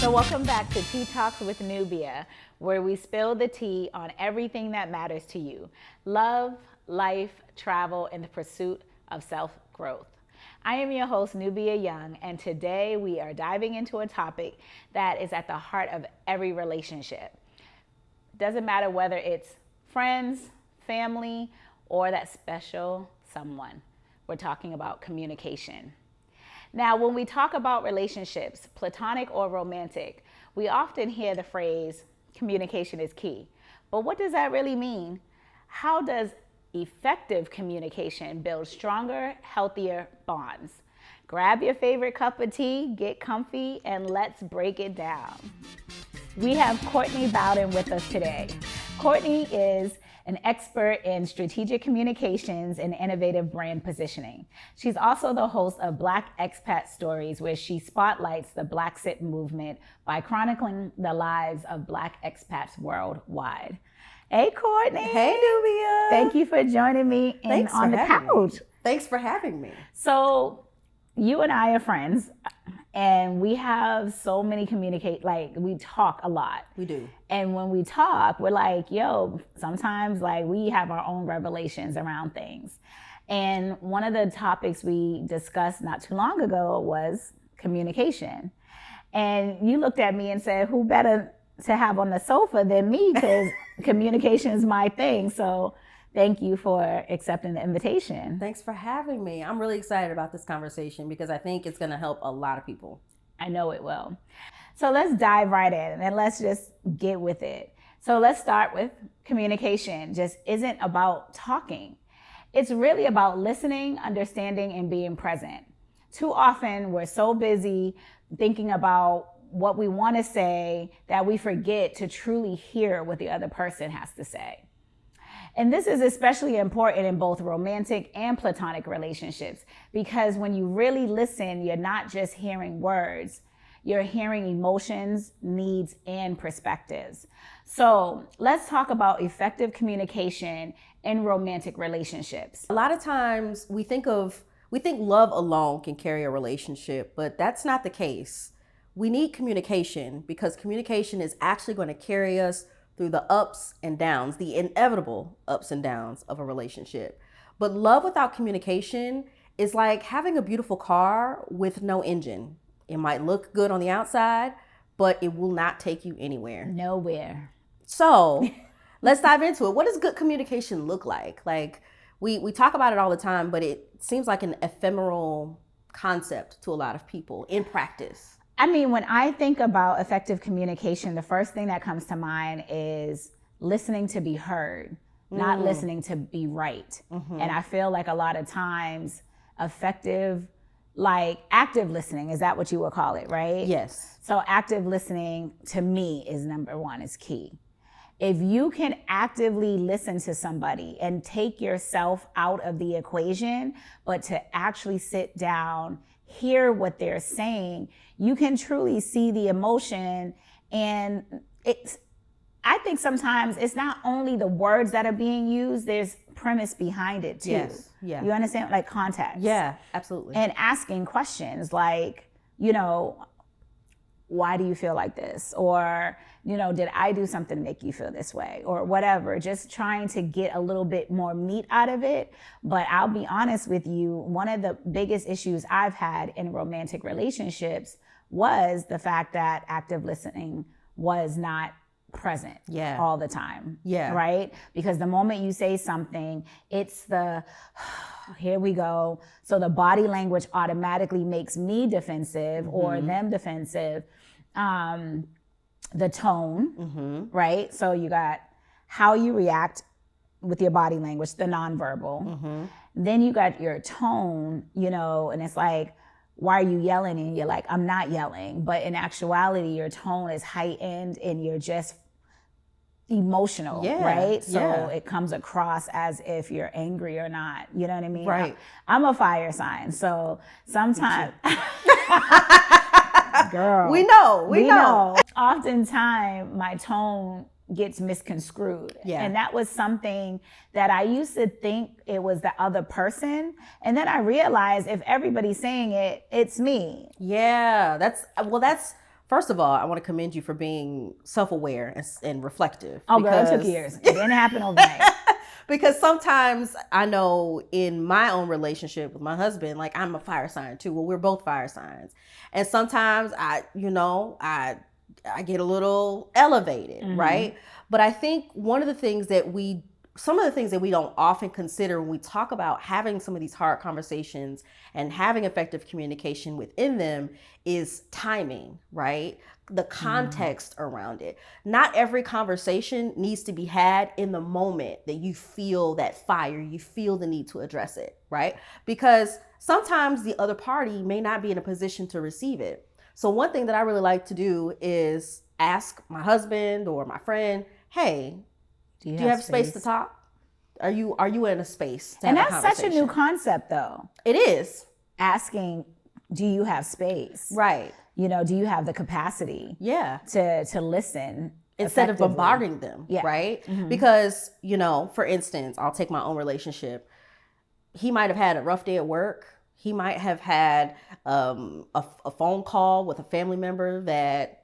So welcome back to Tea Talks with Nubia, where we spill the tea on everything that matters to you. Love, life, travel, and the pursuit of self-growth. I am your host, Nubia Young, and today we are diving into a topic that is at the heart of every relationship. Doesn't matter whether it's friends, family, or that special someone. We're talking about communication. Now, when we talk about relationships, platonic or romantic, we often hear the phrase, communication is key. But what does that really mean? How does effective communication build stronger, healthier bonds? Grab your favorite cup of tea, get comfy, and let's break it down. We have Courtney Bowden with us today. Courtney is an expert in strategic communications and innovative brand positioning. She's also the host of Black Expat Stories, where she spotlights the Black Sit movement by chronicling the lives of Black expats worldwide. Hey, Courtney. Hey, Nubia. Thank you for joining me on the couch. Thanks for having me. So you and I are friends, and we have so many we talk a lot. We do. And when we talk, we're like, yo, sometimes we have our own revelations around things. And one of the topics we discussed not too long ago was communication. And you looked at me and said, who better to have on the sofa than me, because communication is my thing. So thank you for accepting the invitation. Thanks for having me. I'm really excited about this conversation because I think it's going to help a lot of people. I know it will. So let's dive right in and let's just get with it. So let's start with communication. Just isn't about talking. It's really about listening, understanding, and being present. Too often we're so busy thinking about what we want to say that we forget to truly hear what the other person has to say. And this is especially important in both romantic and platonic relationships, because when you really listen, you're not just hearing words, you're hearing emotions, needs, and perspectives. So let's talk about effective communication in romantic relationships. A lot of times we think love alone can carry a relationship, but that's not the case. We need communication because communication is actually going to carry us through the ups and downs, the inevitable ups and downs of a relationship. But love without communication is like having a beautiful car with no engine. It might look good on the outside, but it will not take you anywhere. Nowhere. So let's dive into it. What does good communication look like? We talk about it all the time, but it seems like an ephemeral concept to a lot of people in practice. I mean, when I think about effective communication, the first thing that comes to mind is listening to be heard, not listening to be right. Mm-hmm. And I feel like a lot of times active listening, is that what you would call it, right? Yes. So active listening to me is number one, is key. If you can actively listen to somebody and take yourself out of the equation, but to actually sit down, hear what they're saying, you can truly see the emotion. And I think sometimes it's not only the words that are being used, there's premise behind it too. Yes. Yeah. You understand? Like context. Yeah, absolutely. And asking questions like, why do you feel like this? Or, did I do something to make you feel this way? Or whatever, just trying to get a little bit more meat out of it. But I'll be honest with you, one of the biggest issues I've had in romantic relationships was the fact that active listening was not present all the time. Yeah. Right? Because the moment you say something, it's here we go. So the body language automatically makes me defensive or them defensive. The tone, right? So you got how you react with your body language, the nonverbal. Then you got your tone, and it's like, why are you yelling? And you're like, I'm not yelling. But in actuality, your tone is heightened and you're just emotional, right? So it comes across as if you're angry or not. You know what I mean? Right. I'm a fire sign. So sometimes... Girl. We know. Oftentimes my tone gets misconstrued. Yeah. And that was something that I used to think it was the other person. And then I realized if everybody's saying it, it's me. Yeah, that's first of all, I want to commend you for being self-aware and reflective. Oh, girl, it took years. It didn't happen overnight. Because sometimes I know in my own relationship with my husband, like I'm a fire sign too. Well, we're both fire signs. And sometimes I get a little elevated, right? But I think some of the things that we don't often consider when we talk about having some of these hard conversations and having effective communication within them is timing, right? The context around it. Not every conversation needs to be had in the moment that you feel that fire, you feel the need to address it, right? Because sometimes the other party may not be in a position to receive it. So one thing that I really like to do is ask my husband or my friend, hey, do you have space to talk? Are you in a space to have a conversation? And that's such a new concept though. It is. Asking, do you have space? Right. Do you have the capacity? Yeah. To listen instead of bombarding them, right? Because, for instance, I'll take my own relationship. He might have had a rough day at work. He might have had a phone call with a family member that,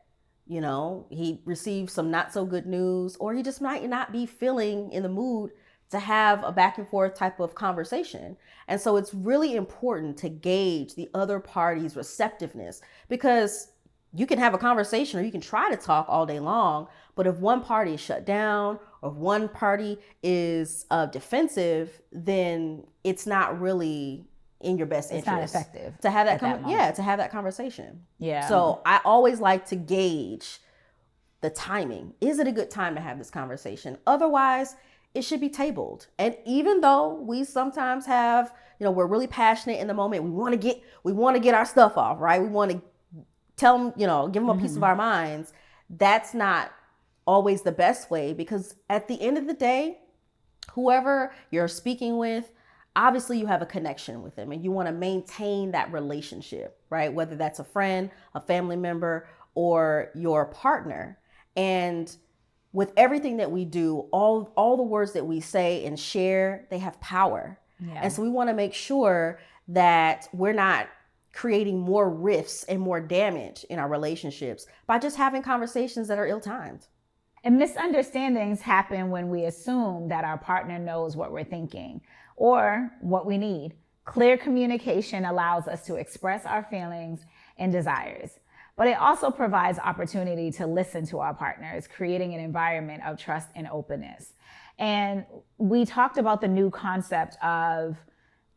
he received some not so good news, or he just might not be feeling in the mood to have a back and forth type of conversation. And so it's really important to gauge the other party's receptiveness, because you can have a conversation or you can try to talk all day long, but if one party is shut down or if one party is defensive, then it's not really in your best interest. It's not effective to have that conversation. Yeah. So I always like to gauge the timing. Is it a good time to have this conversation? Otherwise, it should be tabled. And even though we sometimes have, we're really passionate in the moment, we want to get our stuff off, right? We want to tell them, give them a piece of our minds. That's not always the best way, because at the end of the day, whoever you're speaking with, obviously you have a connection with them and you want to maintain that relationship, right? Whether that's a friend, a family member, or your partner. And with everything that we do, all the words that we say and share, they have power. Yeah. And so we want to make sure that we're not creating more rifts and more damage in our relationships by just having conversations that are ill-timed. And misunderstandings happen when we assume that our partner knows what we're thinking or what we need. Clear communication allows us to express our feelings and desires, but it also provides opportunity to listen to our partners, creating an environment of trust and openness. And we talked about the new concept of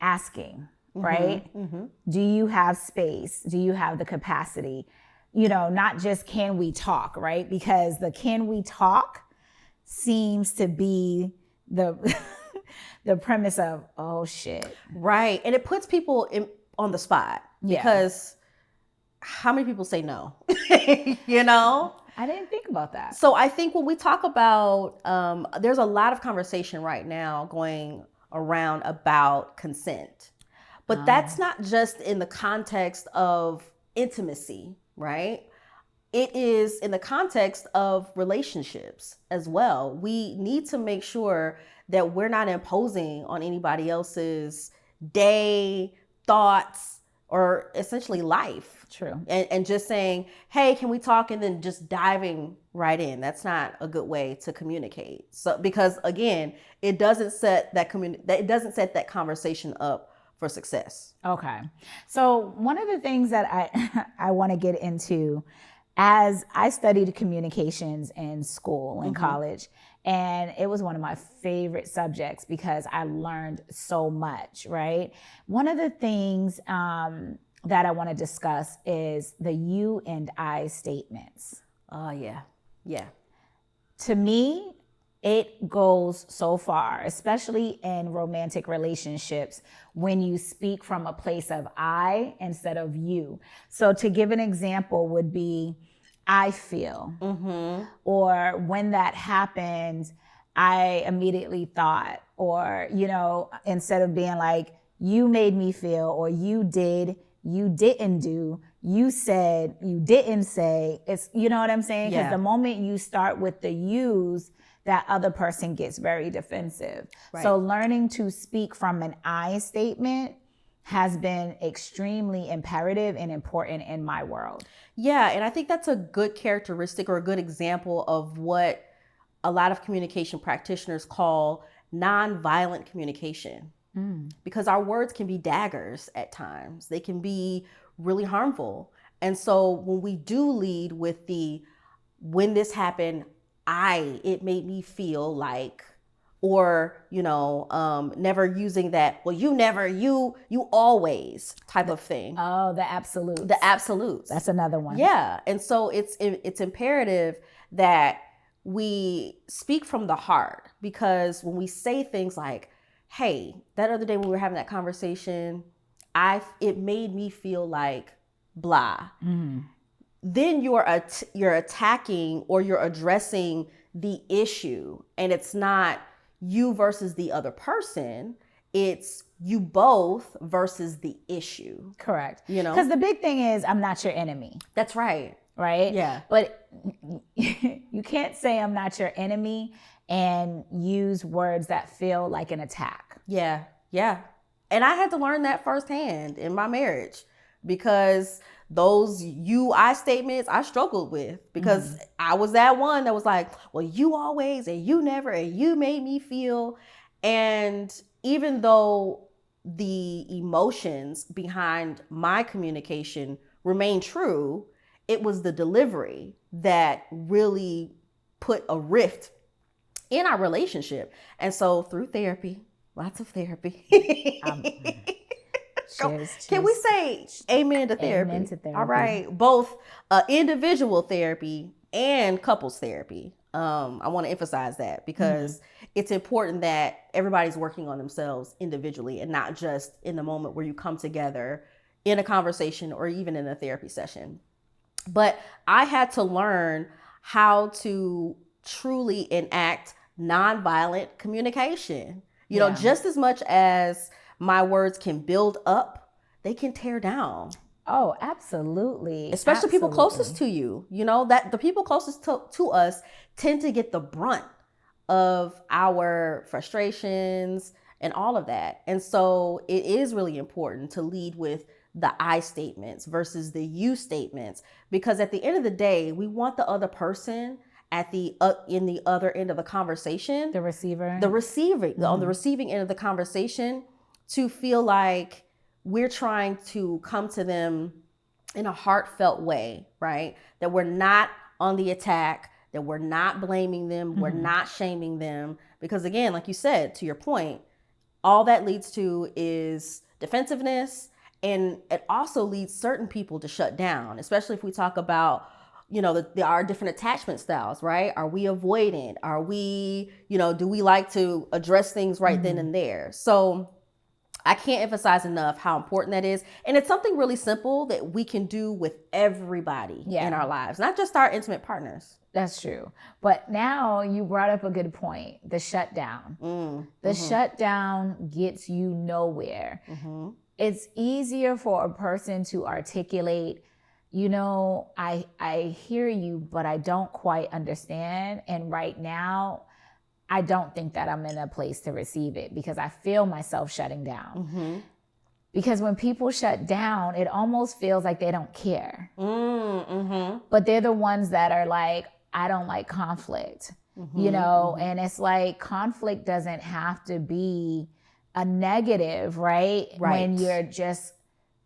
asking, right? Mm-hmm. Do you have space? Do you have the capacity? Not just can we talk, right? Because the can we talk seems to be the the premise of, oh shit. Right. And it puts people on the spot, because how many people say no? I didn't think about that. So I think when we talk about, there's a lot of conversation right now going around about consent, but that's not just in the context of intimacy, right? It is in the context of relationships as well. We need to make sure that we're not imposing on anybody else's day, thoughts, or essentially life. True. And just saying, hey, can we talk? And then just diving right in. That's not a good way to communicate. So, because again, it doesn't set that conversation up for success. Okay. So one of the things that I want to get into, as I studied communications in school, in college, and it was one of my favorite subjects because I learned so much, right? One of the things that I want to discuss is the you and I statements. Oh, yeah. Yeah. To me, it goes so far, especially in romantic relationships, when you speak from a place of I instead of you. So to give an example would be, I feel, or when that happened, I immediately thought, or, instead of being like, you made me feel, or you did, you didn't do, you said, you didn't say, it's, you know what I'm saying? Because the moment you start with the yous, that other person gets very defensive. Right. So learning to speak from an I statement has been extremely imperative and important in my world. Yeah, and I think that's a good characteristic or a good example of what a lot of communication practitioners call nonviolent communication. Because our words can be daggers at times. They can be really harmful. And so when we do lead with when this happened, it made me feel like, or, never using that, well, you never, you always type of thing. Oh, the absolutes. The absolutes. That's another one. Yeah. And so it's imperative that we speak from the heart, because when we say things like, hey, that other day when we were having that conversation, it made me feel like blah. Then you're attacking or you're addressing the issue, and it's not you versus the other person. It's you both versus the issue. Correct. Because the big thing is, I'm not your enemy. That's right. Right? Yeah. But you can't say I'm not your enemy and use words that feel like an attack. Yeah. Yeah. And I had to learn that firsthand in my marriage, because those I statements I struggled with, because I was that one that was like, well, you always, and you never, and you made me feel. And even though the emotions behind my communication remain true, it was the delivery that really put a rift in our relationship. And so through therapy, lots of therapy. Can we say amen to therapy? Amen to therapy. All right. Both individual therapy and couples therapy. I want to emphasize that, because it's important that everybody's working on themselves individually and not just in the moment where you come together in a conversation or even in a therapy session. But I had to learn how to truly enact nonviolent communication. Just as much as my words can build up, they can tear down. Oh, absolutely. Especially people closest to you. That the people closest to us tend to get the brunt of our frustrations and all of that. And so it is really important to lead with the I statements versus the you statements, because at the end of the day, we want the other person at in the other end of the conversation, the receiver, on the receiving end of the conversation, to feel like we're trying to come to them in a heartfelt way, right? That we're not on the attack, that we're not blaming them, we're not shaming them. Because again, like you said, to your point, all that leads to is defensiveness, and it also leads certain people to shut down, especially if we talk about, there are different attachment styles, right? Are we avoidant? Are we, do we like to address things right then and there? So I can't emphasize enough how important that is. And it's something really simple that we can do with everybody in our lives, not just our intimate partners. That's true. But now you brought up a good point, the shutdown. The shutdown gets you nowhere. It's easier for a person to articulate, I hear you, but I don't quite understand. And right now, I don't think that I'm in a place to receive it, because I feel myself shutting down. Because when people shut down, it almost feels like they don't care. But they're the ones that are like, I don't like conflict, and it's like, conflict doesn't have to be a negative, right? When you're just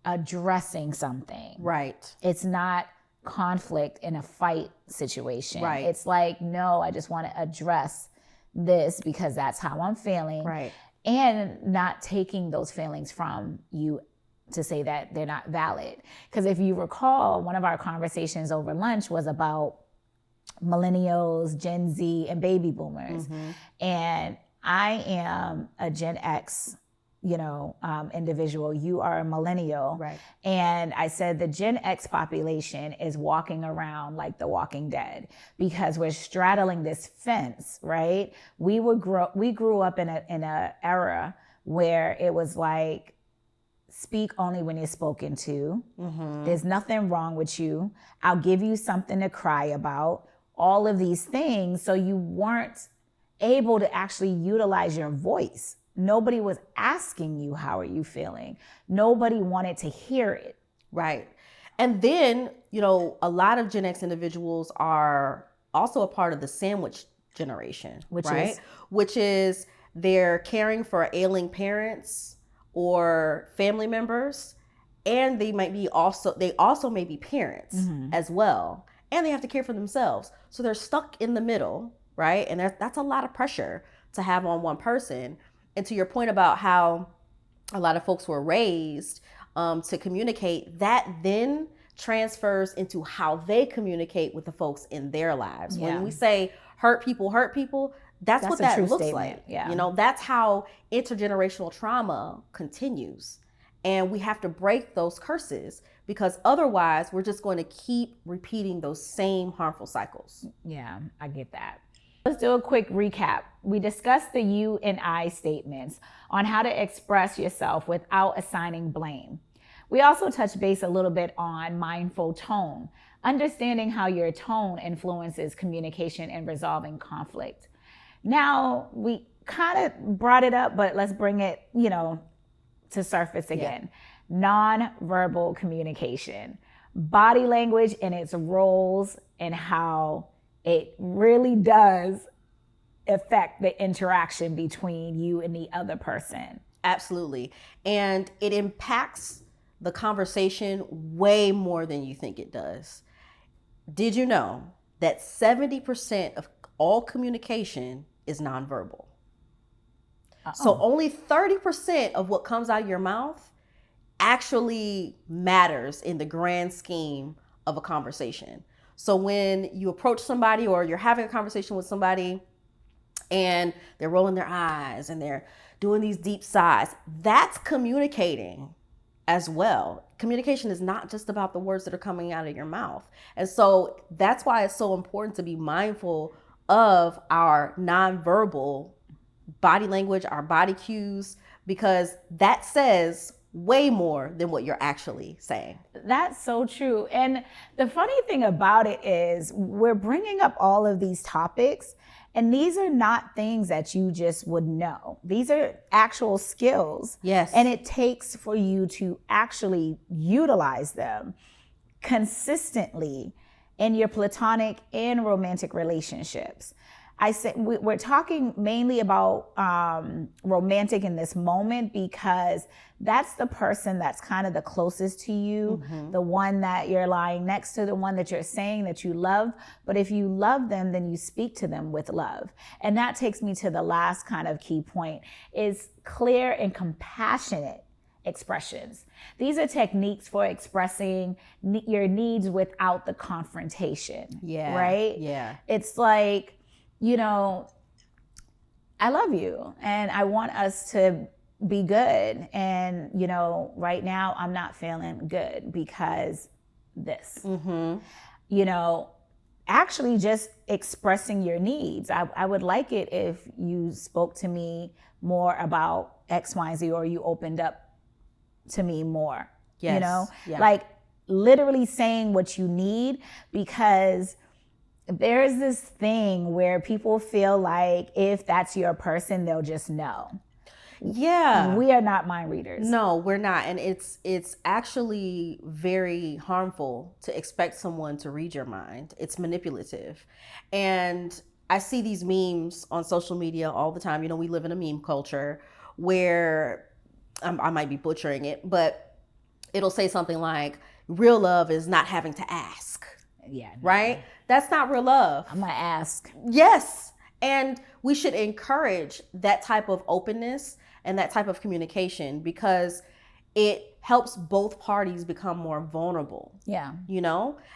addressing something. Right. It's not conflict in a fight situation. Right. It's like, no, I just want to address this because that's how I'm feeling. Right. And not taking those feelings from you to say that they're not valid. Because if you recall, one of our conversations over lunch was about millennials, Gen Z, and baby boomers. And I am a Gen X, individual. You are a millennial. Right. And I said the Gen X population is walking around like the Walking Dead, because we're straddling this fence, right? We grew up in a era where it was like, speak only when you're spoken to. There's nothing wrong with you. I'll give you something to cry about. All of these things. So you weren't able to actually utilize your voice Nobody was asking you, how are you feeling? Nobody wanted to hear it. Right. And then, a lot of Gen X individuals are also a part of the sandwich generation, which is they're caring for ailing parents or family members, and they also may be parents as well, and they have to care for themselves. So they're stuck in the middle, right? And that's a lot of pressure to have on one person. And to your point about how a lot of folks were raised to communicate, that then transfers into how they communicate with the folks in their lives. Yeah. When we say hurt people, that's what that looks statement. like. Yeah. That's how intergenerational trauma continues. And we have to break those curses, because otherwise we're just going to keep repeating those same harmful cycles. Yeah, I get that. Let's do a quick recap. We discussed the you and I statements on how to express yourself without assigning blame. We also touched base a little bit on mindful tone, understanding how your tone influences communication and resolving conflict. Now, we kind of brought it up, but let's bring it, to surface again. Yeah. Non-verbal communication, body language and its roles, and how it really does affect the interaction between you and the other person. Absolutely. And it impacts the conversation way more than you think it does. Did you know that 70% of all communication is nonverbal? So only 30% of what comes out of your mouth actually matters in the grand scheme of a conversation. So when you approach somebody or you're having a conversation with somebody and they're rolling their eyes and they're doing these deep sighs, that's communicating as well. Communication is not just about the words that are coming out of your mouth. And so that's why it's so important to be mindful of our nonverbal body language, our body cues, because that says way more than what you're actually saying. That's so true. And the funny thing about it is we're bringing up all of these topics, and these are not things that you just would know. These are actual skills. Yes. And it takes for you to actually utilize them consistently in your platonic and romantic relationships. I said we're talking mainly about romantic in this moment, because that's the person that's kind of the closest to you, the one that you're lying next to, the one that you're saying that you love. But if you love them, then you speak to them with love. And that takes me to the last kind of key point, is clear and compassionate expressions. These are techniques for expressing your needs without the confrontation. Yeah. Right? Yeah. It's like, I love you and I want us to be good. And, right now I'm not feeling good because this, actually just expressing your needs. I would like it if you spoke to me more about X, Y, and Z, or you opened up to me more, Yeah. like literally saying what you need, because there's this thing where people feel like if that's your person, they'll just know. Yeah. We are not mind readers. No, we're not. And it's actually very harmful to expect someone to read your mind. It's manipulative. And I see these memes on social media all the time. We live in a meme culture where I might be butchering it, but it'll say something like, real love is not having to ask. Yeah. No. Right? That's not real love. I'm going to ask. Yes. And we should encourage that type of openness and that type of communication, because it helps both parties become more vulnerable. Yeah.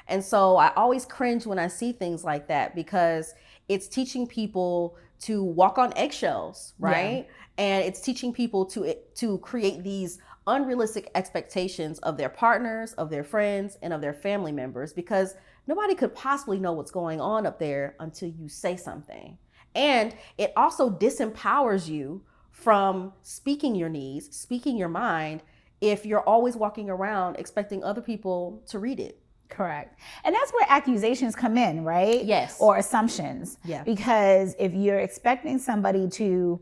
And so I always cringe when I see things like that, because it's teaching people to walk on eggshells, right? Yeah. And it's teaching people to create these unrealistic expectations of their partners, of their friends, and of their family members, because nobody could possibly know what's going on up there until you say something. And it also disempowers you from speaking your needs, speaking your mind, if you're always walking around expecting other people to read it. Correct. And that's where accusations come in, right? Yes. Or assumptions. Yeah. Because if you're expecting somebody to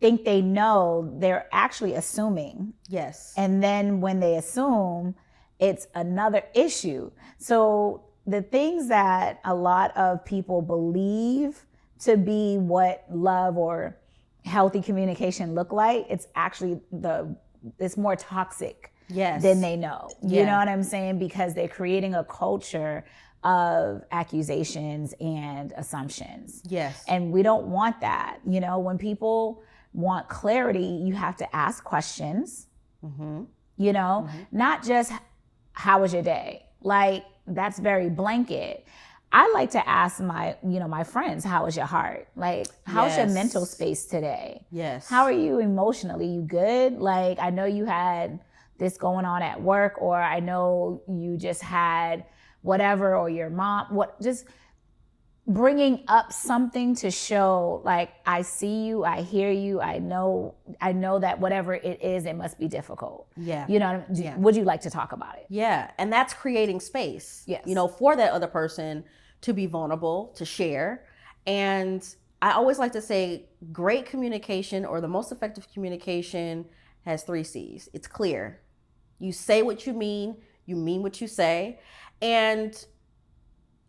think they know, they're actually assuming. Yes. And then when they assume, it's another issue. So the things that a lot of people believe to be what love or healthy communication look like, it's actually it's more toxic than they know. You know what I'm saying? Because they're creating a culture of accusations and assumptions. Yes. And we don't want that. You know, when people want clarity, you have to ask questions. You know, not just how was your day? Like, that's very blanket. I like to ask my friends, how is your heart? Like, how's your mental space today? Yes. How are you emotionally? You good? Like, I know you had this going on at work, or I know you just had whatever, or your mom, just bringing up something to show, like, I see you, I hear you, I know that whatever it is, it must be difficult. Yeah. You know, would you like to talk about it? Yeah. And that's creating space, yes, you know, for that other person to be vulnerable, to share. And I always like to say great communication, or the most effective communication, has 3 C's. It's clear. You say what you mean what you say. And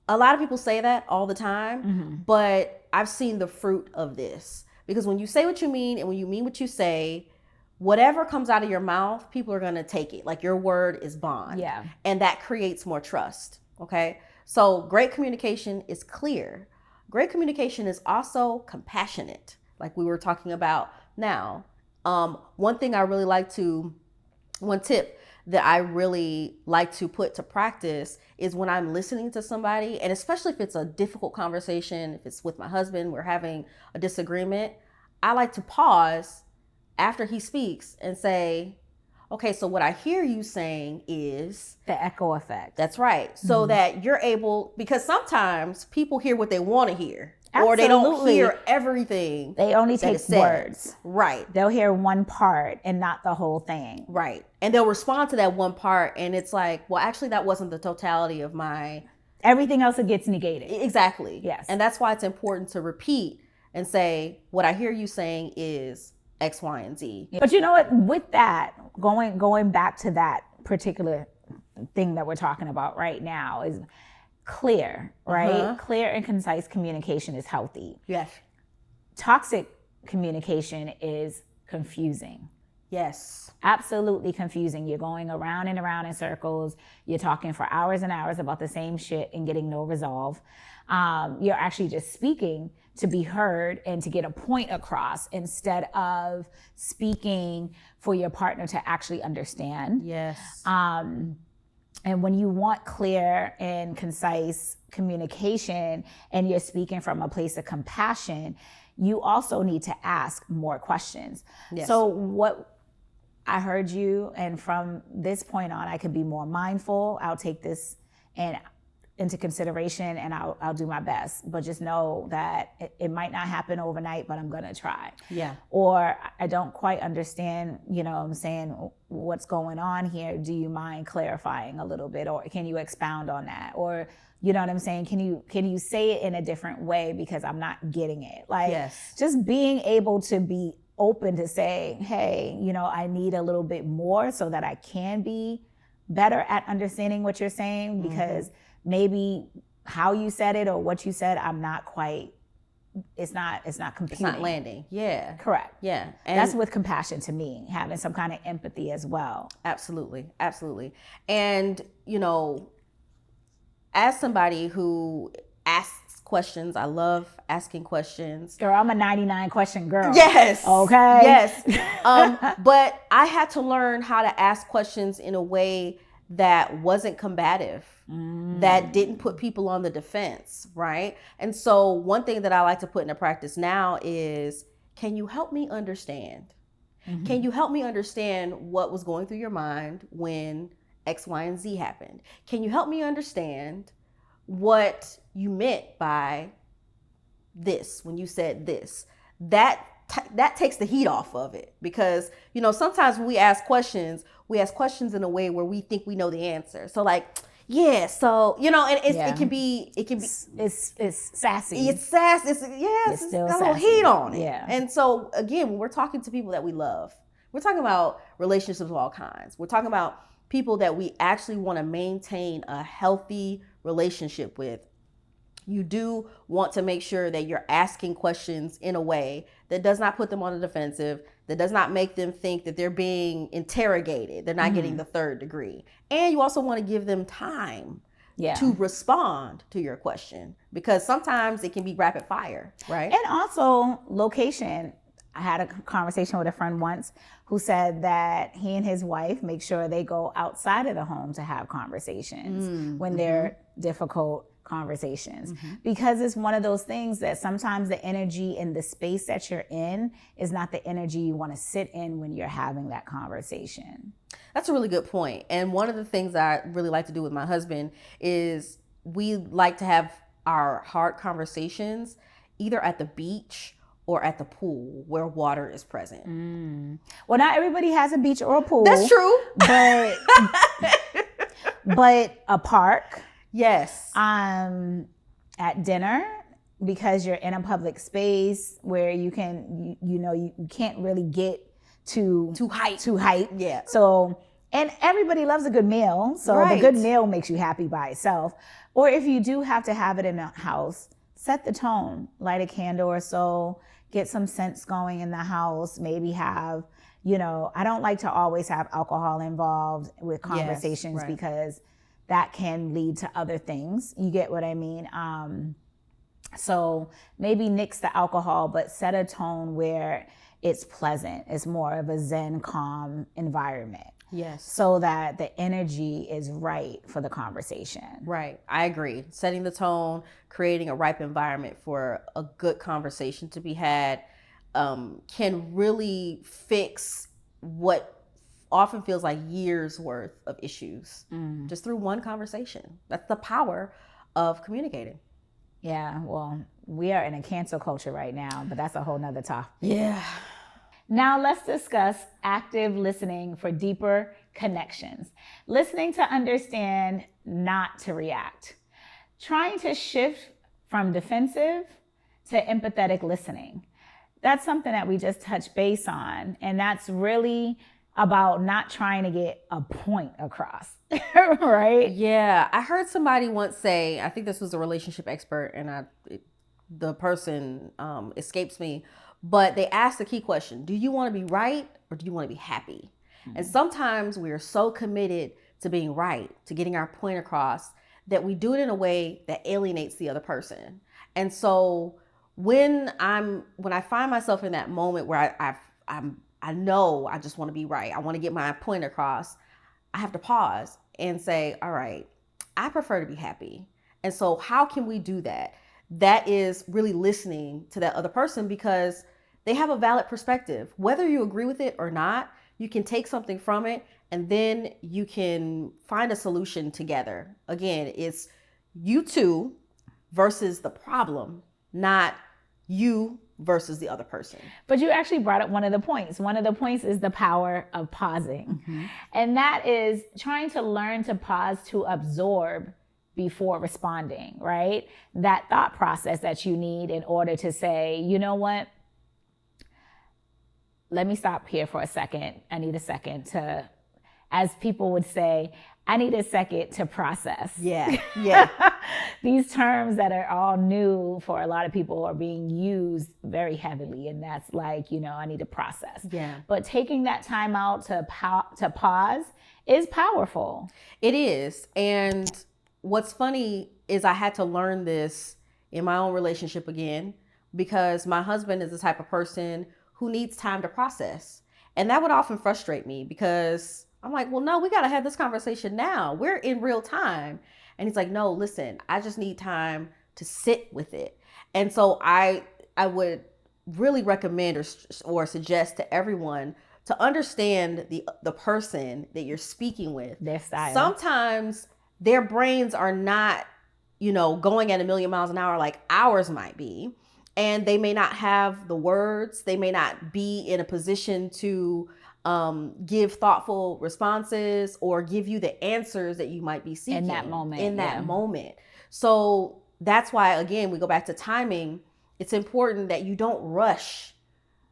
a lot of people say that all the time, but I've seen the fruit of this. Because when you say what you mean and when you mean what you say, whatever comes out of your mouth, people are going to take it. Like, your word is bond. Yeah. And that creates more trust. Okay. So great communication is clear. Great communication is also compassionate, like we were talking about now. One tip that I really like to put to practice is when I'm listening to somebody, and especially if it's a difficult conversation, if it's with my husband, we're having a disagreement, I like to pause after he speaks and say, okay, so what I hear you saying is the echo effect. That's right. So that you're able, because sometimes people hear what they want to hear. Absolutely. Or they don't hear everything. They only take words. Right. They'll hear one part and not the whole thing. Right. And they'll respond to that one part, and it's like, well, actually that wasn't the totality of my... Everything else gets negated. Exactly. Yes. And that's why it's important to repeat and say, what I hear you saying is X, Y, and Z. But you know what? With that, going back to that particular thing that we're talking about right now is clear, right? Clear and concise communication is healthy. Yes. Toxic communication is confusing. Yes. Absolutely confusing. You're going around and around in circles. You're talking for hours and hours about the same shit and getting no resolve. You're actually just speaking to be heard and to get a point across instead of speaking for your partner to actually understand. Yes. And when you want clear and concise communication and you're speaking from a place of compassion, you also need to ask more questions. Yes. So what I heard you, and from this point on, I could be more mindful. I'll take this into consideration, and I'll do my best. But just know that it might not happen overnight, but I'm gonna try. Yeah. Or I don't quite understand, you know what I'm saying, what's going on here. Do you mind clarifying a little bit, or can you expound on that? Or, you know what I'm saying, can you say it in a different way because I'm not getting it? Like, yes. Just being able to be open to say, hey, you know, I need a little bit more so that I can be better at understanding what you're saying, because maybe how you said it or what you said, I'm not quite, it's not computing. It's not landing. Yeah. Correct. Yeah. And that's with compassion to me, having some kind of empathy as well. Absolutely. Absolutely. And, you know, as somebody who asks questions, I love asking questions. Girl, I'm a 99 question girl. Yes. Okay. Yes. But I had to learn how to ask questions in a way that wasn't combative, that didn't put people on the defense, right? And so one thing that I like to put into practice now is, can you help me understand? Can you help me understand what was going through your mind when X, Y, and Z happened? Can you help me understand what you meant by this when you said this? That takes the heat off of it, because, you know, sometimes when we ask questions in a way where we think we know the answer. So like, Yeah, so and Yeah. it can be It's sassy. it's sass. It's It's still got a little sassy. heat on it. Yeah. And so again, when we're talking to people that we love, we're talking about relationships of all kinds. We're talking about people that we actually want to maintain a healthy relationship with. You do want to make sure that you're asking questions in a way that does not put them on the defensive, that does not make them think that they're being interrogated, they're not getting the third degree. And you also want to give them time to respond to your question, because sometimes it can be rapid fire, right? And also location. I had a conversation with a friend once who said that he and his wife make sure they go outside of the home to have conversations when they're difficult conversations, because it's one of those things that sometimes the energy in the space that you're in is not the energy you want to sit in when you're having that conversation. That's a really good point. And one of the things I really like to do with my husband is we like to have our hard conversations either at the beach or at the pool where water is present. Well, not everybody has a beach or a pool. That's true. But a park. Yes. At dinner, because you're in a public space where you can, you can't really get too hype. Yeah. So, and everybody loves a good meal. So the good meal makes you happy by itself. Or if you do have to have it in a house, set the tone, light a candle or so, get some scents going in the house, maybe have, I don't like to always have alcohol involved with conversations because that can lead to other things. You get what I mean? So maybe nix the alcohol, but set a tone where it's pleasant. It's more of a zen, calm environment. Yes. So that the energy is right for the conversation. Right. I agree. Setting the tone, creating a ripe environment for a good conversation to be had can really fix what often feels like years worth of issues just through one conversation. That's the power of communicating. Yeah, well, we are in a cancel culture right now, but that's a whole nother topic. Yeah. Now let's discuss active listening for deeper connections. Listening to understand, not to react. Trying to shift from defensive to empathetic listening. That's something that we just touched base on, and that's really about not trying to get a point across, right? Yeah, I heard somebody once say, I think this was a relationship expert, and the person escapes me, but they asked the key question: do you want to be right or do you want to be happy? And sometimes we are so committed to being right, to getting our point across, that we do it in a way that alienates the other person. And so when I find myself in that moment where I know I just want to be right, I want to get my point across, I have to pause and say, all right, I prefer to be happy. And so how can we do that? That is really listening to that other person, because they have a valid perspective. Whether you agree with it or not, you can take something from it, and then you can find a solution together. Again, it's you two versus the problem, not you versus the other person. But you actually brought up one of the points. One of the points is the power of pausing. And that is trying to learn to pause to absorb before responding, right? That thought process that you need in order to say, you know what? Let me stop here for a second. I need a second to, as people would say, I need a second to process. Yeah. These terms that are all new for a lot of people are being used very heavily. And that's like, I need to process. Yeah. But taking that time out to pause is powerful. It is. And what's funny is I had to learn this in my own relationship again, because my husband is the type of person who needs time to process. And that would often frustrate me, because I'm like, well, no, we got to have this conversation now. We're in real time. And he's like, no, listen, I just need time to sit with it. And so I would really recommend or suggest to everyone to understand the person that you're speaking with. Their style. Sometimes their brains are not, going at 1,000,000 miles an hour like ours might be. And they may not have the words. They may not be in a position to give thoughtful responses, or give you the answers that you might be seeking in that moment. So that's why, again, we go back to timing. It's important that you don't rush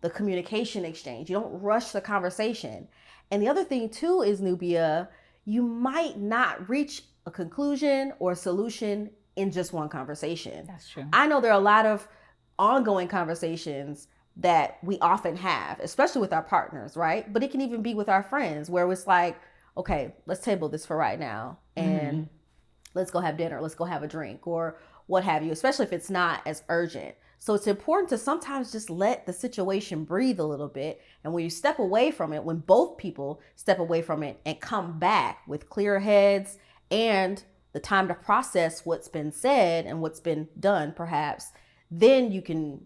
the communication exchange. You don't rush the conversation. And the other thing too is, Nubia, you might not reach a conclusion or a solution in just one conversation. That's true. I know there are a lot of ongoing conversations that we often have, especially with our partners, right? But it can even be with our friends, where it's like, okay, let's table this for right now, and let's go have dinner, let's go have a drink, or what have you, especially if it's not as urgent. So it's important to sometimes just let the situation breathe a little bit. And when you step away from it, when both people step away from it and come back with clear heads and the time to process what's been said and what's been done, perhaps, then you can,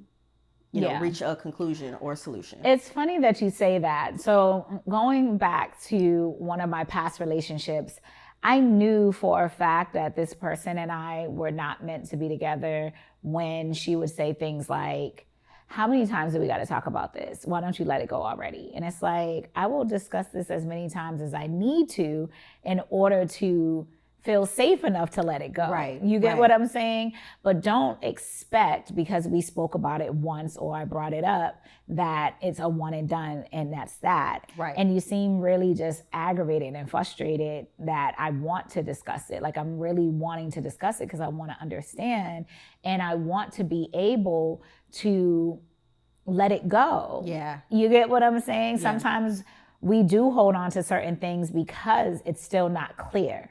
reach a conclusion or a solution. It's funny that you say that. So going back to one of my past relationships, I knew for a fact that this person and I were not meant to be together when she would say things like, how many times do we got to talk about this? Why don't you let it go already? And it's like, I will discuss this as many times as I need to in order to feel safe enough to let it go. Right. You get what I'm saying? But don't expect, because we spoke about it once or I brought it up, that it's a one and done and that's that. Right. And you seem really just aggravated and frustrated that I want to discuss it. Like, I'm really wanting to discuss it because I want to understand and I want to be able to let it go. Yeah. You get what I'm saying? Yeah. Sometimes we do hold on to certain things because it's still not clear.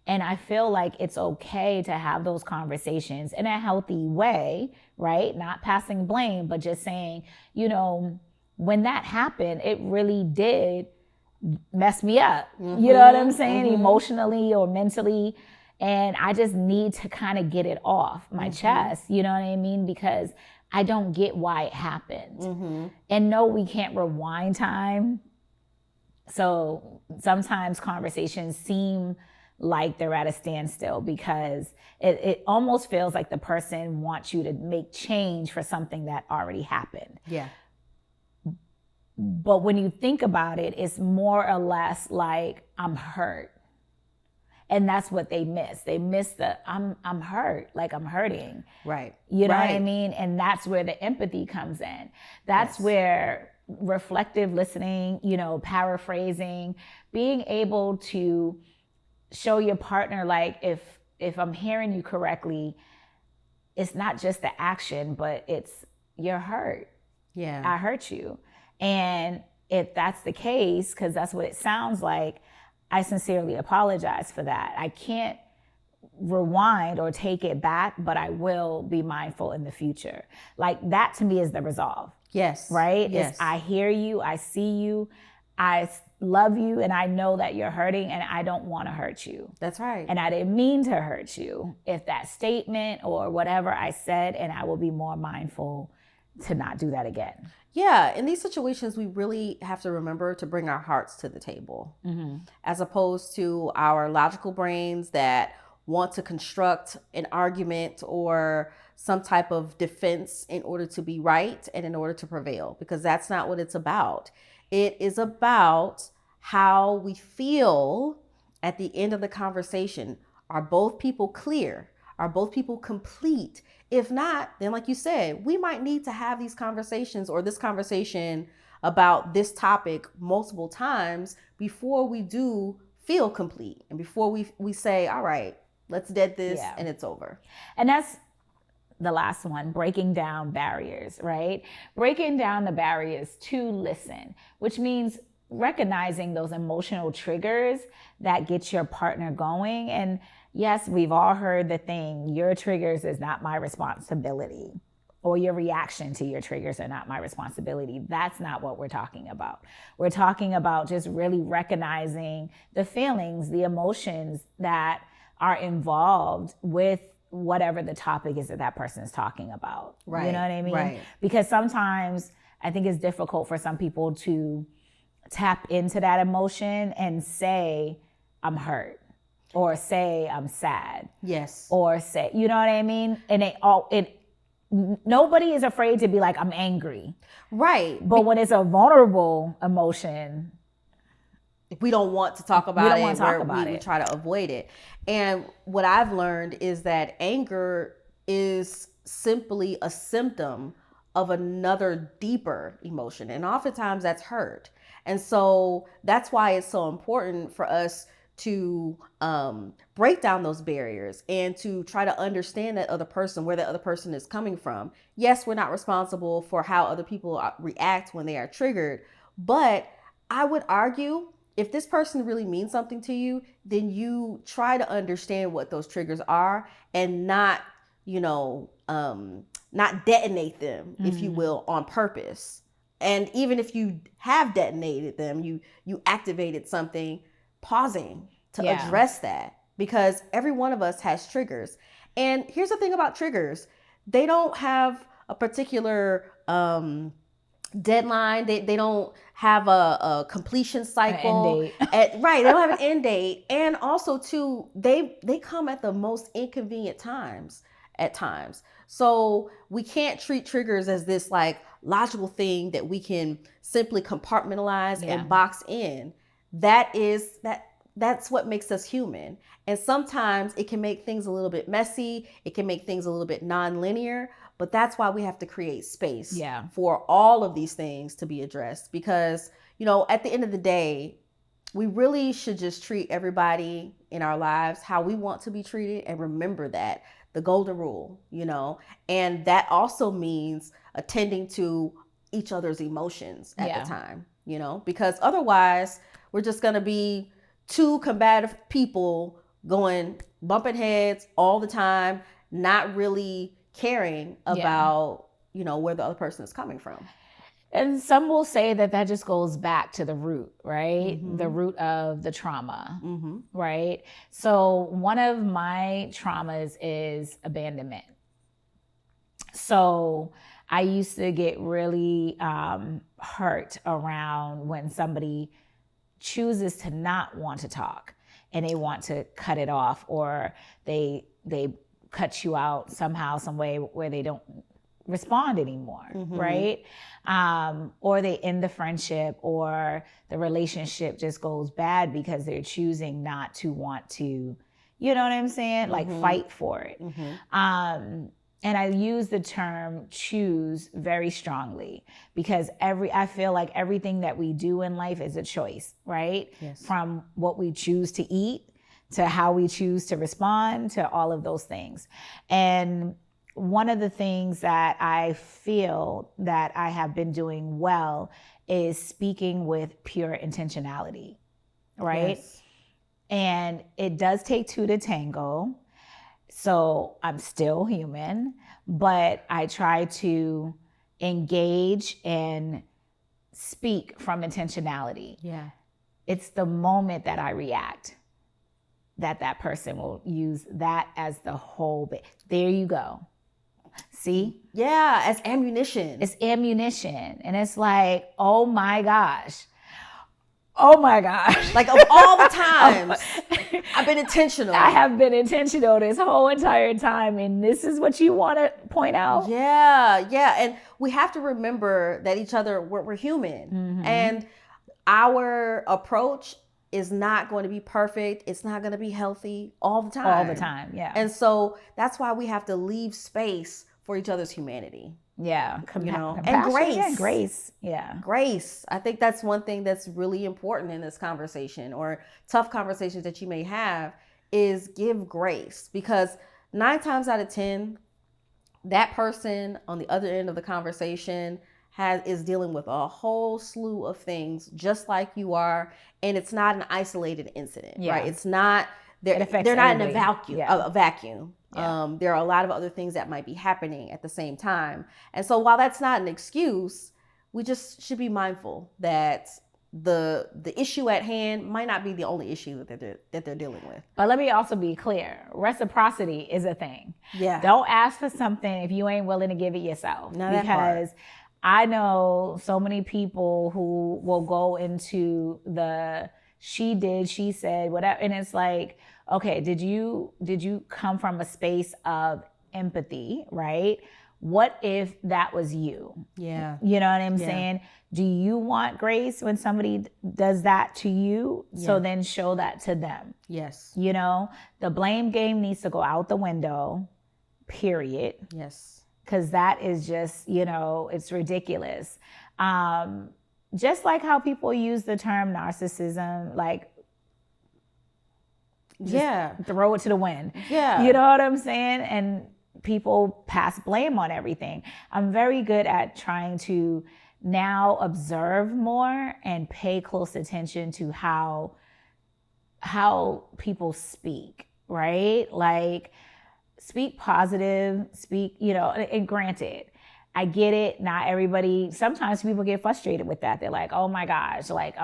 And I feel like it's okay to have those conversations in a healthy way, right? Not passing blame, but just saying, when that happened, it really did mess me up. You know what I'm saying? Emotionally or mentally. And I just need to kind of get it off my chest. You know what I mean? Because I don't get why it happened. And no, we can't rewind time. So sometimes conversations seem like they're at a standstill because it almost feels like the person wants you to make change for something that already happened. Yeah. But when you think about it, it's more or less like, I'm hurt. And that's what they miss. They miss the I'm hurt, like I'm hurting. Right. You know what I mean? And that's where the empathy comes in. That's where reflective listening, paraphrasing, being able to show your partner, like, if I'm hearing you correctly, it's not just the action, but it's you're hurt. Yeah. I hurt you. And if that's the case, because that's what it sounds like, I sincerely apologize for that. I can't rewind or take it back, but I will be mindful in the future. Like, that to me is the resolve. Yes. Right? Yes. It's, I hear you, I see you, I love you, and I know that you're hurting, and I don't want to hurt you. That's right. And I didn't mean to hurt you. If that statement or whatever I said, and I will be more mindful to not do that again. Yeah, in these situations, we really have to remember to bring our hearts to the table, as opposed to our logical brains that want to construct an argument or some type of defense in order to be right and in order to prevail, because that's not what it's about. It is about how we feel at the end of the conversation. Are both people clear? Are both people complete? If not, then like you said, we might need to have these conversations or this conversation about this topic multiple times before we do feel complete and before we say, all right, let's dead this and it's over. And that's the last one, breaking down barriers, right? Breaking down the barriers to listen, which means recognizing those emotional triggers that get your partner going. And yes, we've all heard the thing, your triggers is not my responsibility, or your reaction to your triggers are not my responsibility. That's not what we're talking about. We're talking about just really recognizing the feelings, the emotions that are involved with whatever the topic is that that person is talking about. Right. You know what I mean? Right. Because sometimes I think it's difficult for some people to tap into that emotion and say, I'm hurt, or say I'm sad. Yes. Or say, you know what I mean? And nobody is afraid to be like, I'm angry. Right. But when it's a vulnerable emotion, we don't want to talk about it. We try to avoid it. And what I've learned is that anger is simply a symptom of another deeper emotion. And oftentimes that's hurt. And so that's why it's so important for us to break down those barriers and to try to understand that other person, where that other person is coming from. Yes, we're not responsible for how other people react when they are triggered, but I would argue if this person really means something to you, then you try to understand what those triggers are and not, not detonate them, if you will, on purpose. And even if you have detonated them, you activated something, pausing to address that, because every one of us has triggers. And here's the thing about triggers. They don't have a particular deadline. They don't have a completion cycle. An end date. Right. They don't have an end date. And also too, they come at the most inconvenient times at times. So we can't treat triggers as this like logical thing that we can simply compartmentalize and box in. That's what makes us human. And sometimes it can make things a little bit messy. It can make things a little bit non-linear, but that's why we have to create space for all of these things to be addressed. Because, at the end of the day, we really should just treat everybody in our lives how we want to be treated, and remember that, the golden rule, and that also means attending to each other's emotions at the time, because otherwise we're just going to be two combative people bumping heads all the time, not really caring about, where the other person is coming from. And some will say that just goes back to the root, right? Mm-hmm. The root of the trauma, right? So one of my traumas is abandonment. So I used to get really hurt around when somebody chooses to not want to talk and they want to cut it off, or they cut you out somehow, some way where they don't respond anymore, right? Or they end the friendship, or the relationship just goes bad because they're choosing not to want to, you know what I'm saying? Like fight for it. And I use the term choose very strongly, because I feel like everything that we do in life is a choice, right? Yes. From what we choose to eat, to how we choose to respond, to all of those things. And one of the things that I feel that I have been doing well is speaking with pure intentionality, right? Yes. And it does take two to tango. So I'm still human, but I try to engage and speak from intentionality. Yeah. It's the moment that I react that person will use that as the whole bit. There you go. See? Yeah, as ammunition. It's ammunition. And it's like, oh my gosh. Oh my gosh. Like, of all the times, I've been intentional. I have been intentional this whole entire time. And this is what you want to point out? Yeah. And we have to remember that we're human. And our approach is not going to be perfect. It's not going to be healthy all the time. All the time, yeah. And so that's why we have to leave space for each other's humanity. Yeah. And grace. Yeah, grace. Yeah. Grace. I think that's one thing that's really important in this conversation, or tough conversations that you may have, is give grace. Because 9 times out of 10, that person on the other end of the conversation is dealing with a whole slew of things just like you are. And it's not an isolated incident, right? It's not, they're not in a vacuum. Yeah. There are a lot of other things that might be happening at the same time. And so while that's not an excuse, we just should be mindful that the issue at hand might not be the only issue that they're dealing with. But let me also be clear. Reciprocity is a thing. Yeah. Don't ask for something if you ain't willing to give it yourself. Because I know so many people who will go into the she did, she said, whatever. And it's like, okay, did you come from a space of empathy, right? what if that was you? Yeah. You know what I'm saying? Do you want grace when somebody does that to you? So then show that to them. Yes. You know, the blame game needs to go out the window, period. Yes. Because that is just, you know, it's ridiculous. Just like how people use the term narcissism, like, throw it to the wind. Yeah. You know what I'm saying? And people pass blame on everything. I'm very good at trying to now observe more and pay close attention to how people speak, right? Like, speak positive, speak, you know, and granted, I get it. Not everybody, sometimes people get frustrated with that. They're like, oh my gosh, like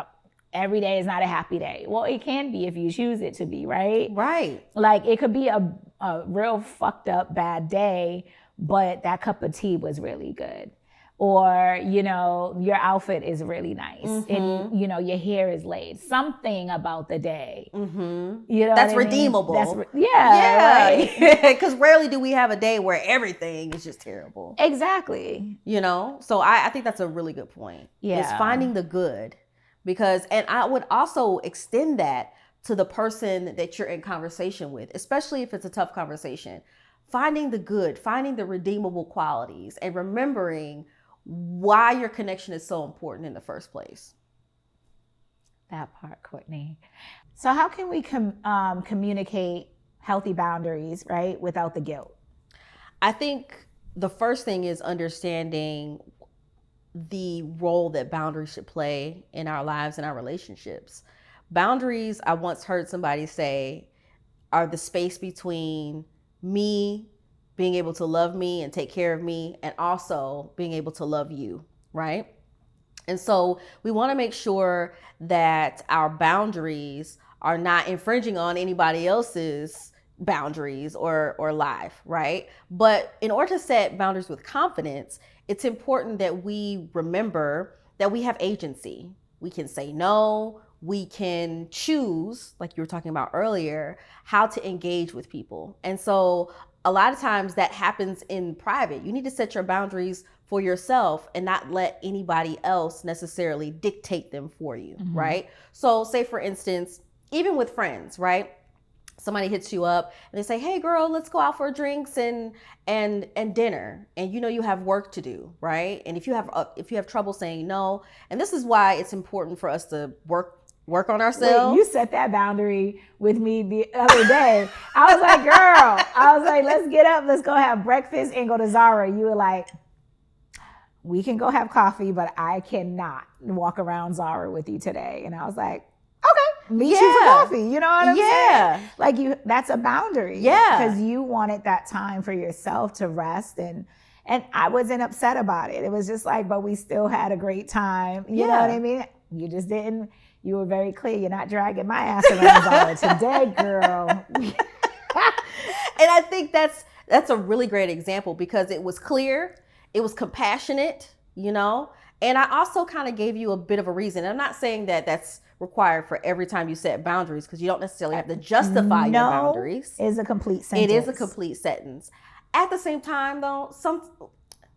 every day is not a happy day. Well, it can be if you choose it to be, right? Right. Like, it could be a real fucked up bad day, but that cup of tea was really good. Or, you know, your outfit is really nice and, you know, your hair is laid. Something about the day. You know, that's redeemable. Right? Because rarely do we have a day where everything is just terrible. Exactly. You know? So I think that's a really good point. Yeah. It's finding the good. Because, and I would also extend that to the person that you're in conversation with, especially if it's a tough conversation. Finding the good, finding the redeemable qualities, and remembering why your connection is so important in the first place. That part, Courtney. So how can we communicate healthy boundaries, right, without the guilt? I think the first thing is understanding the role that boundaries should play in our lives and our relationships. Boundaries, I once heard somebody say, are the space between me being able to love me and take care of me, and also being able to love you, right? And so we want to make sure that our boundaries are not infringing on anybody else's boundaries or life, right? But in order to set boundaries with confidence, it's important that we remember that we have agency. We can say no. We can choose, like you were talking about earlier, how to engage with people. And so a lot of times that happens in private. You need to set your boundaries for yourself and not let anybody else necessarily dictate them for you, right? So say, for instance, even with friends, right? Somebody hits you up and they say, hey girl, let's go out for drinks and dinner. And you know you have work to do, right? And if you have trouble saying no, and this is why it's important for us to work on ourselves. Wait, you set that boundary with me the other day. I was like, girl, let's get up, let's go have breakfast and go to Zara. You were like, we can go have coffee, but I cannot walk around Zara with you today. And I was like, okay, meet you for coffee. You know what I'm saying? Like, that's a boundary. Yeah. Because you wanted that time for yourself to rest, and I wasn't upset about it. It was just like, but we still had a great time. You know what I mean? You just didn't. You were very clear. You're not dragging my ass around Zara today, girl. And I think that's a really great example because it was clear, it was compassionate, you know, and I also kind of gave you a bit of a reason. I'm not saying that that's required for every time you set boundaries, because you don't necessarily have to justify your boundaries. Is a complete sentence. It is a complete sentence. At the same time, though,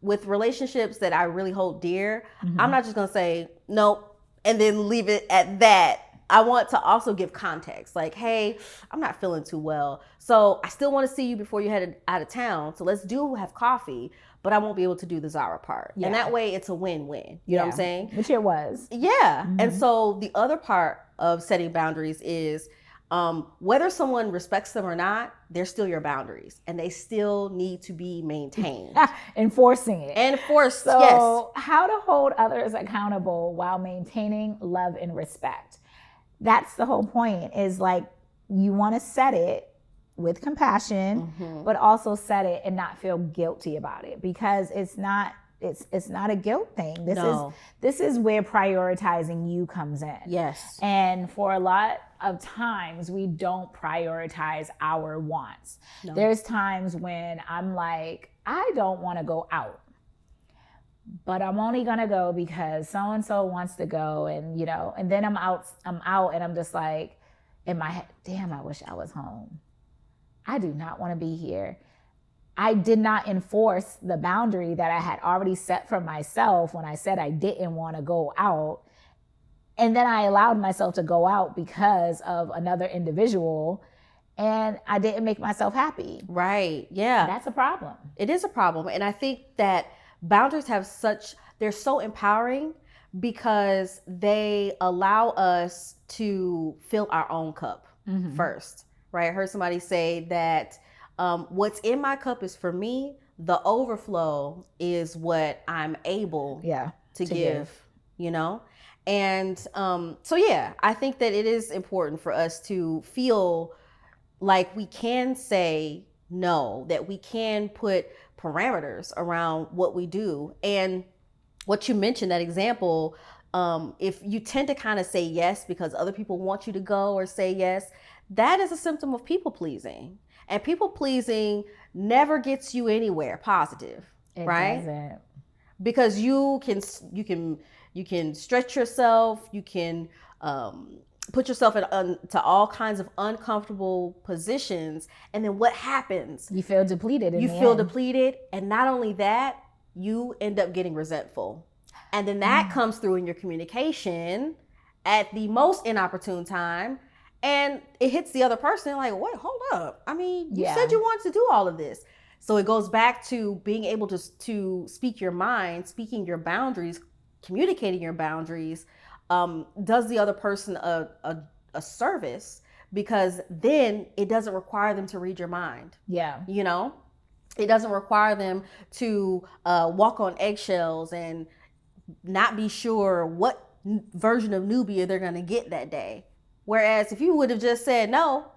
with relationships that I really hold dear, I'm not just going to say, nope, and then leave it at that. I want to also give context. Like, hey, I'm not feeling too well, so I still want to see you before you head out of town. So let's have coffee, but I won't be able to do the Zara part. And that way it's a win-win. You know what I'm saying? Which it was. Yeah. And so the other part of setting boundaries is whether someone respects them or not, they're still your boundaries and they still need to be maintained. Enforcing it. Enforced, so, yes. How to hold others accountable while maintaining love and respect. That's the whole point, is like, you want to set it with compassion, but also set it and not feel guilty about it, because it's not a guilt thing. This is where prioritizing you comes in. Yes. And for a lot of times we don't prioritize our wants. No. There's times when I'm like, I don't want to go out, but I'm only gonna go because so-and-so wants to go, and you know, and then I'm out and I'm just like, in my head, damn, I wish I was home. I do not want to be here. I did not enforce the boundary that I had already set for myself when I said I didn't want to go out. And then I allowed myself to go out because of another individual, and I didn't make myself happy. Right. Yeah. That's a problem. It is a problem. And I think that boundaries they're so empowering because they allow us to fill our own cup first, right? I heard somebody say that what's in my cup is for me. The overflow is what I'm able to give, you know? And so, yeah, I think that it is important for us to feel like we can say no, that we can put parameters around what we do. And what you mentioned, that example, if you tend to kind of say yes because other people want you to go or say yes, that is a symptom of people pleasing. And people pleasing never gets you anywhere positive, right? It doesn't. Because you can stretch yourself, you can put yourself into all kinds of uncomfortable positions, and then what happens? You feel depleted. You feel depleted, and not only that, you end up getting resentful, and then that comes through in your communication at the most inopportune time, and it hits the other person like, wait, hold up. I mean, you said you wanted to do all of this. So it goes back to being able to speak your mind, speaking your boundaries, communicating your boundaries, does the other person a service, because then it doesn't require them to read your mind. Yeah. You know, it doesn't require them to walk on eggshells and not be sure what version of Nubia they're going to get that day. Whereas if you would have just said no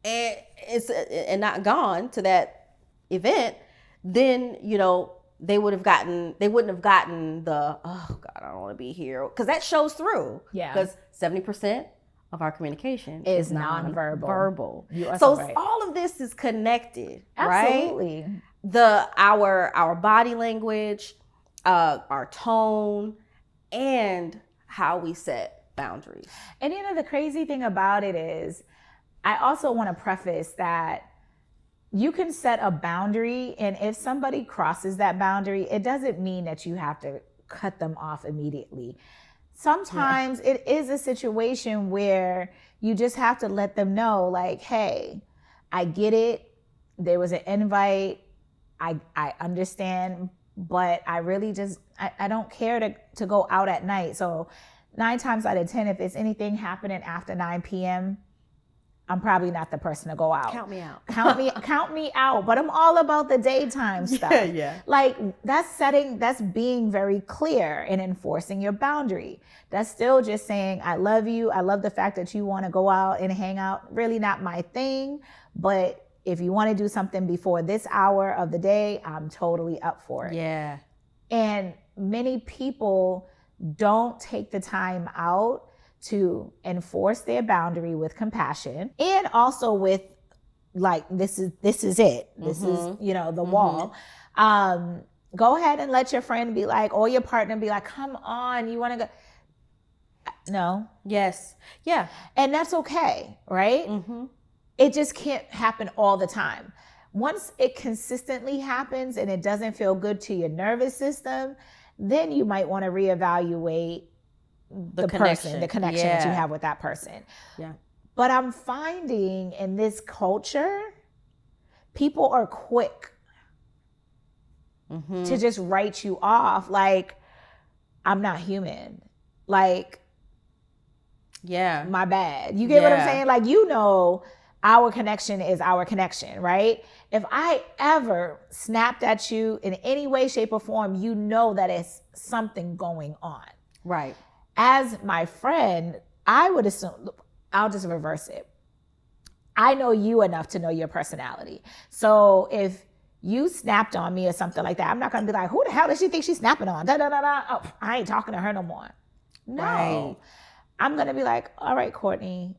and not gone to that event, then, you know, they wouldn't have gotten the, oh God, I don't want to be here. Because that shows through. Yeah. Because 70% of our communication is nonverbal. So all of this is connected, Absolutely. Right? Our body language, our tone, and how we set boundaries. And you know, the crazy thing about it is, I also want to preface that you can set a boundary, and if somebody crosses that boundary, it doesn't mean that you have to cut them off immediately. Sometimes it is a situation where you just have to let them know, like, hey, I get it. There was an invite. I understand, but I really just, I don't care to go out at night. So 9 times out of 10, if it's anything happening after 9 p.m., I'm probably not the person to go out. Count me out. Count me out. But I'm all about the daytime stuff. Yeah. Like that's being very clear and enforcing your boundary. That's still just saying, I love you. I love the fact that you want to go out and hang out. Really not my thing. But if you want to do something before this hour of the day, I'm totally up for it. Yeah. And many people don't take the time out to enforce their boundary with compassion, and also with like, this is it. This is, you know, the wall. Go ahead and let your friend be like, or your partner be like, come on, you want to go? No. Yes. Yeah. And that's okay, right? It just can't happen all the time. Once it consistently happens and it doesn't feel good to your nervous system, then you might want to reevaluate the connection that you have with that person. Yeah. But I'm finding in this culture, people are quick to just write you off like, I'm not human. Like, yeah, my bad. You get what I'm saying? Like, you know, our connection is our connection, right? If I ever snapped at you in any way, shape, or form, you know that it's something going on. Right. As my friend, I would assume, I'll just reverse it. I know you enough to know your personality. So if you snapped on me or something like that, I'm not going to be like, who the hell does she think she's snapping on? Oh, I ain't talking to her no more. No. Right. I'm going to be like, all right, Courtney,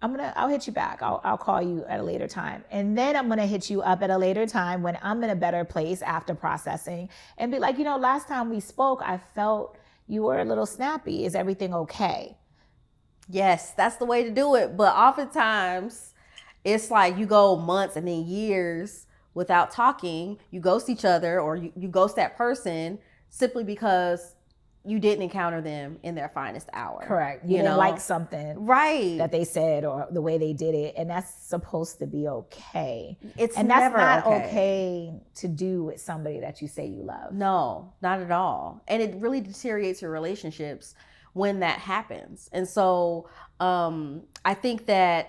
I'll hit you back. I'll call you at a later time. And then I'm going to hit you up at a later time when I'm in a better place after processing and be like, you know, last time we spoke, I felt you were a little snappy. Is everything okay? Yes, that's the way to do it. But oftentimes it's like you go months and then years without talking, you ghost each other, or you ghost that person simply because you didn't encounter them in their finest hour. Correct. You didn't like something that they said or the way they did it, and that's supposed to be okay. It's and that's never not okay to do with somebody that you say you love. No, not at all. And it really deteriorates your relationships when that happens. And so I think that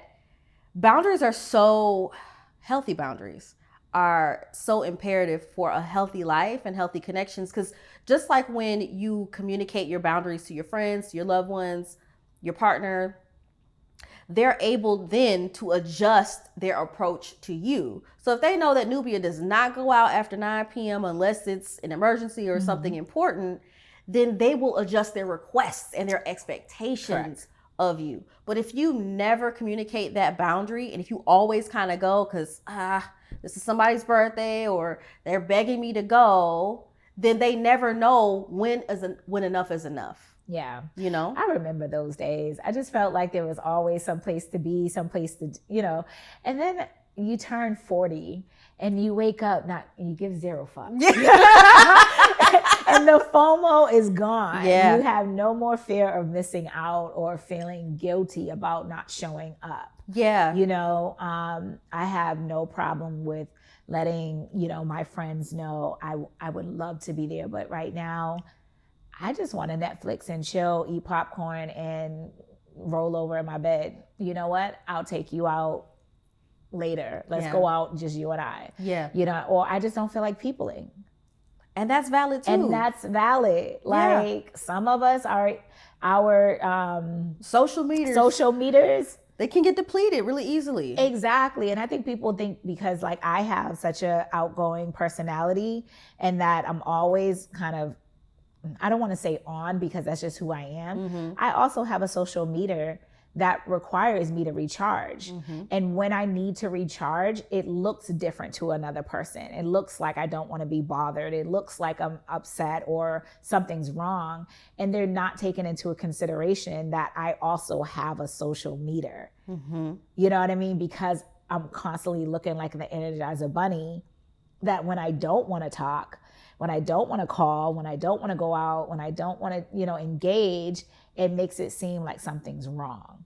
boundaries are so healthy. Boundaries are so imperative for a healthy life and healthy connections, because just like when you communicate your boundaries to your friends, your loved ones, your partner, they're able then to adjust their approach to you. So if they know that Nubia does not go out after 9 p.m. unless it's an emergency or something important, then they will adjust their requests and their expectations of you. But if you never communicate that boundary, and if you always kind of go because this is somebody's birthday or they're begging me to go, then they never know when enough is enough. Yeah. You know? I remember those days. I just felt like there was always some place to be, some place to, and then you turn 40 and you wake up, you give zero fucks. And the FOMO is gone. Yeah. You have no more fear of missing out or feeling guilty about not showing up. Yeah. I have no problem with letting, my friends know I would love to be there. But right now, I just want to Netflix and chill, eat popcorn, and roll over in my bed. You know what? I'll take you out later. Let's go out, just you and I. Yeah. Or I just don't feel like peopling. And that's valid too. And that's valid. Like some of us are our social meters. They can get depleted really easily. Exactly. And I think people think because like I have such a outgoing personality and that I'm always kind of, I don't want to say on because that's just who I am. Mm-hmm. I also have a social meter that requires me to recharge. Mm-hmm. And when I need to recharge, it looks different to another person. It looks like I don't want to be bothered. It looks like I'm upset or something's wrong. And they're not taking into consideration that I also have a social meter. Mm-hmm. You know what I mean? Because I'm constantly looking like the Energizer Bunny, that when I don't want to talk, when I don't want to call, when I don't want to go out, when I don't want to, engage, it makes it seem like something's wrong.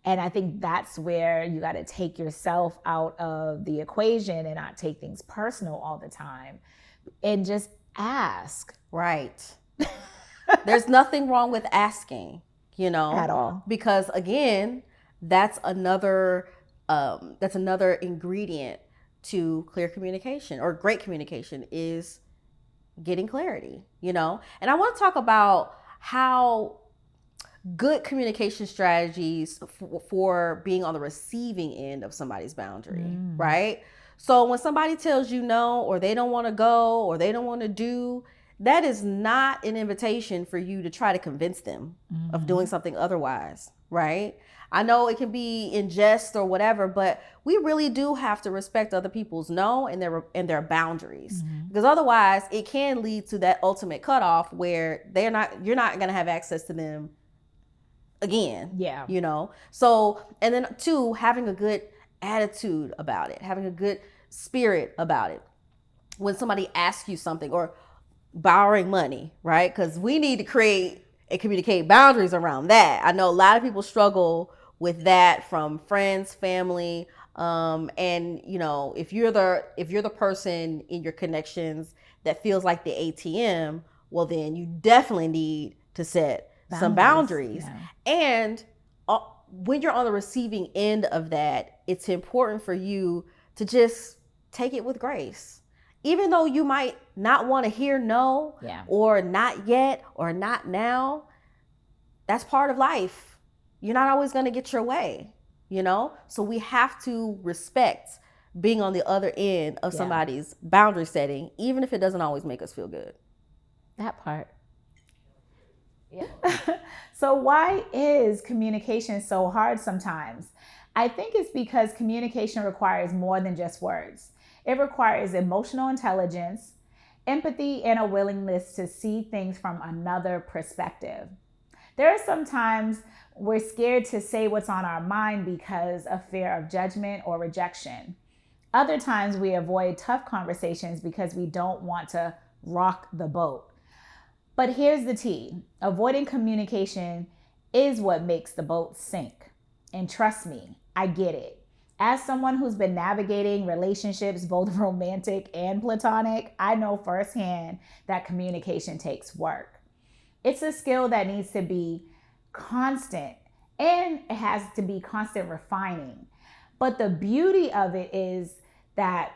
And I think that's where you got to take yourself out of the equation and not take things personal all the time and just ask. Right. There's nothing wrong with asking, at all. Because again, that's another ingredient to clear communication or great communication is getting clarity, And I want to talk about how good communication strategies for being on the receiving end of somebody's boundary, right? So when somebody tells you no, or they don't want to go, or they don't want to do, that is not an invitation for you to try to convince them of doing something otherwise, right? I know it can be in jest or whatever, but we really do have to respect other people's no and their boundaries, because otherwise it can lead to that ultimate cutoff where you're not going to have access to them again. Yeah. So, and then two, having a good attitude about it, having a good spirit about it. When somebody asks you something or borrowing money, right? Because we need to create and communicate boundaries around that. I know a lot of people struggle with that from friends, family, and if you're the person in your connections that feels like the ATM, well, then you definitely need to set some boundaries. Yeah. And when you're on the receiving end of that, it's important for you to just take it with grace. Even though you might not want to hear no, or not yet, or not now, that's part of life. You're not always going to get your way, So we have to respect being on the other end of somebody's boundary setting, even if it doesn't always make us feel good. That part. Yeah. So why is communication so hard sometimes? I think it's because communication requires more than just words. It requires emotional intelligence, empathy, and a willingness to see things from another perspective. There are some times we're scared to say what's on our mind because of fear of judgment or rejection. Other times we avoid tough conversations because we don't want to rock the boat. But here's the tea. Avoiding communication is what makes the boat sink. And trust me, I get it. As someone who's been navigating relationships, both romantic and platonic, I know firsthand that communication takes work. It's a skill that needs to be constant, and it has to be constant refining. But the beauty of it is that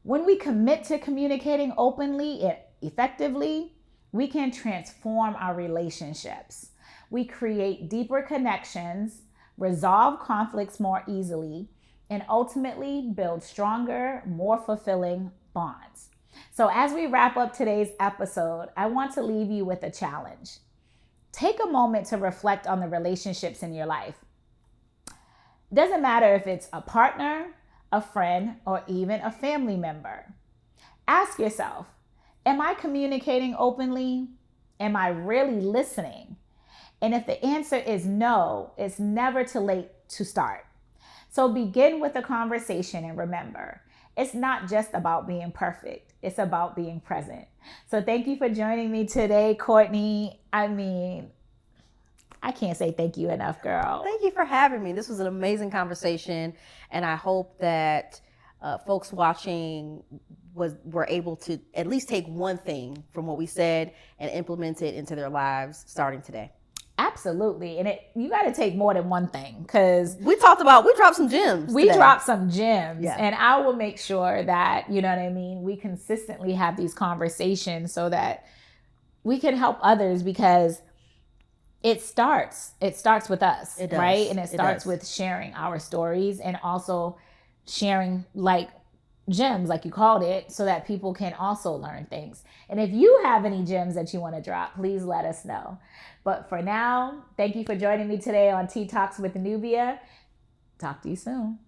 when we commit to communicating openly and effectively, we can transform our relationships. We create deeper connections, resolve conflicts more easily, and ultimately build stronger, more fulfilling bonds. So, as we wrap up today's episode, I want to leave you with a challenge. Take a moment to reflect on the relationships in your life. Doesn't matter if it's a partner, a friend, or even a family member. Ask yourself, am I communicating openly? Am I really listening? And if the answer is no, it's never too late to start. So begin with a conversation and remember, it's not just about being perfect. It's about being present. So thank you for joining me today, Courtney. I can't say thank you enough, girl. Thank you for having me. This was an amazing conversation, and I hope that folks watching were able to at least take one thing from what we said and implement it into their lives starting today. Absolutely. And you got to take more than one thing, because we dropped some gems. We dropped some gems. Yeah. And I will make sure that, you know what I mean, we consistently have these conversations so that we can help others, because it starts with us, right? And it starts with sharing our stories and also sharing like gems, like you called it, so that people can also learn things. And if you have any gems that you want to drop, please let us know. But for now, thank you for joining me today on Tea Talks with Nubia. Talk to you soon.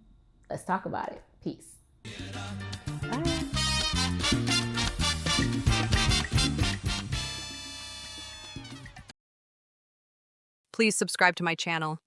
Let's talk about it. Peace. Bye. Please subscribe to my channel.